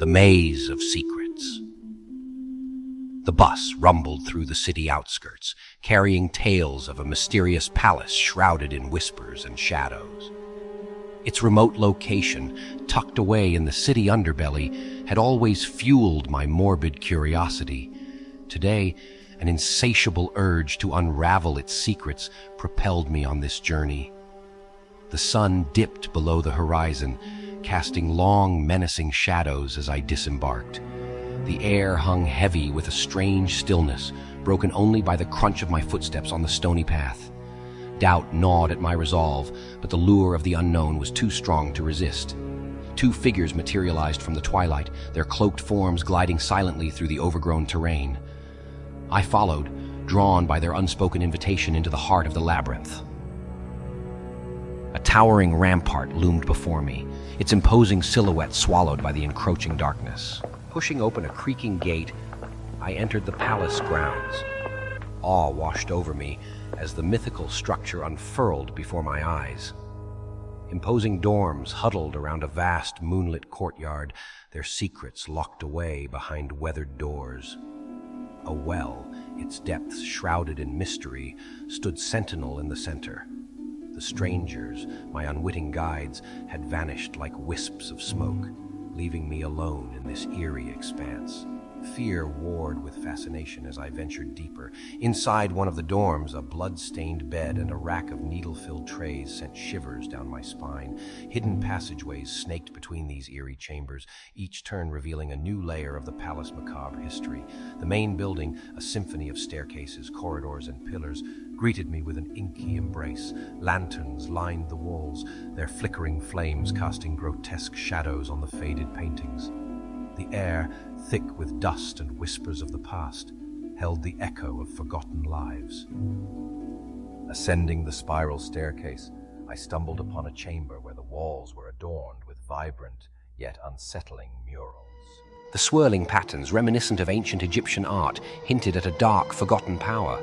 the maze of secrets. The bus rumbled through the city outskirts, carrying tales of a mysterious palace shrouded in whispers and shadows. Its remote location, tucked away in the city underbelly, had always fueled my morbid curiosity. Today, an insatiable urge to unravel its secrets propelled me on this journey. The sun dipped below the horizon, casting long, menacing shadows as I disembarked. The air hung heavy with a strange stillness, broken only by the crunch of my footsteps on the stony path. Doubt gnawed at my resolve, but the lure of the unknown was too strong to resist. Two figures materialized from the twilight, their cloaked forms gliding silently through the overgrown terrain. I followed, drawn by their unspoken invitation into the heart of the labyrinth. A towering rampart loomed before me, its imposing silhouette swallowed by the encroaching darkness. Pushing open a creaking gate, I entered the palace grounds. Awe washed over me as the mythical structure unfurled before my eyes. Imposing dorms huddled around a vast moonlit courtyard, their secrets locked away behind weathered doors. A well, its depths shrouded in mystery, stood sentinel in the center. The strangers, my unwitting guides, had vanished like wisps of smoke, leaving me alone in this eerie expanse. Fear warred with fascination as I ventured deeper. Inside one of the dorms, a blood-stained bed and a rack of needle-filled trays sent shivers down my spine. Hidden passageways snaked between these eerie chambers, each turn revealing a new layer of the palace macabre history. The main building, a symphony of staircases, corridors, and pillars, greeted me with an inky embrace. Lanterns lined the walls, their flickering flames casting grotesque shadows on the faded paintings. The air, thick with dust and whispers of the past, held the echo of forgotten lives. Ascending the spiral staircase, I stumbled upon a chamber where the walls were adorned with vibrant yet unsettling murals. The swirling patterns, reminiscent of ancient Egyptian art, hinted at a dark, forgotten power.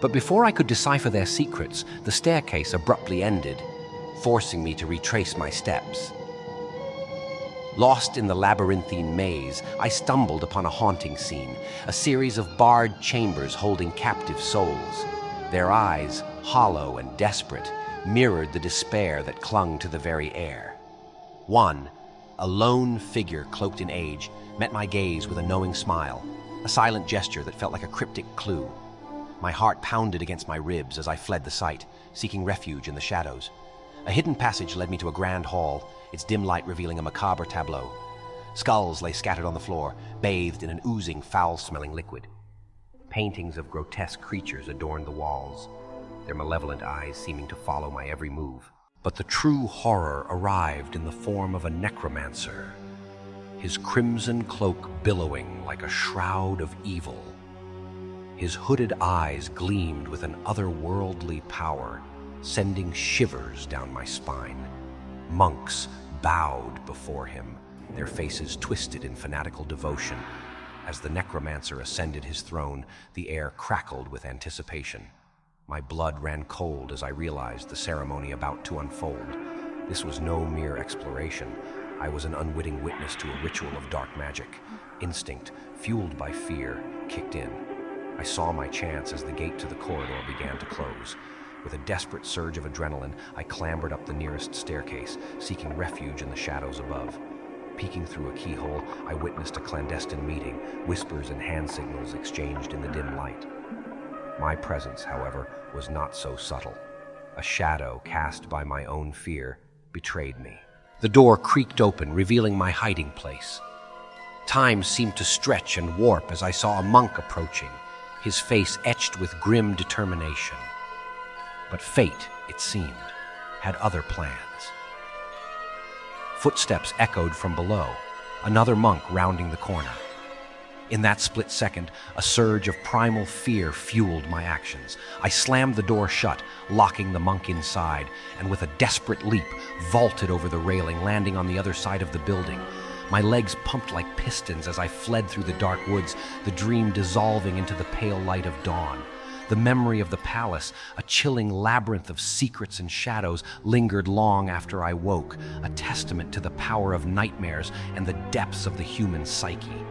But before I could decipher their secrets, the staircase abruptly ended, forcing me to retrace my steps. Lost in the labyrinthine maze, I stumbled upon a haunting scene, a series of barred chambers holding captive souls. Their eyes, hollow and desperate, mirrored the despair that clung to the very air. One, a lone figure cloaked in age, met my gaze with a knowing smile, a silent gesture that felt like a cryptic clue. My heart pounded against my ribs as I fled the sight, seeking refuge in the shadows. A hidden passage led me to a grand hall, its dim light revealing a macabre tableau. Skulls lay scattered on the floor, bathed in an oozing, foul-smelling liquid. Paintings of grotesque creatures adorned the walls, their malevolent eyes seeming to follow my every move. But the true horror arrived in the form of a necromancer, his crimson cloak billowing like a shroud of evil. His hooded eyes gleamed with an otherworldly power, sending shivers down my spine. Monks bowed before him, their faces twisted in fanatical devotion. As the necromancer ascended his throne, the air crackled with anticipation. My blood ran cold as I realized the ceremony about to unfold. This was no mere exploration. I was an unwitting witness to a ritual of dark magic. Instinct, fueled by fear, kicked in. I saw my chance as the gate to the corridor began to close. With a desperate surge of adrenaline, I clambered up the nearest staircase, seeking refuge in the shadows above. Peeking through a keyhole, I witnessed a clandestine meeting, whispers and hand signals exchanged in the dim light. My presence, however, was not so subtle. A shadow cast by my own fear betrayed me. The door creaked open, revealing my hiding place. Time seemed to stretch and warp as I saw a monk approaching, his face etched with grim determination. But fate, it seemed, had other plans. Footsteps echoed from below, another monk rounding the corner. In that split second, a surge of primal fear fueled my actions. I slammed the door shut, locking the monk inside, and with a desperate leap, vaulted over the railing, landing on the other side of the building. My legs pumped like pistons as I fled through the dark woods, the dream dissolving into the pale light of dawn. The memory of the palace, a chilling labyrinth of secrets and shadows, lingered long after I woke, a testament to the power of nightmares and the depths of the human psyche.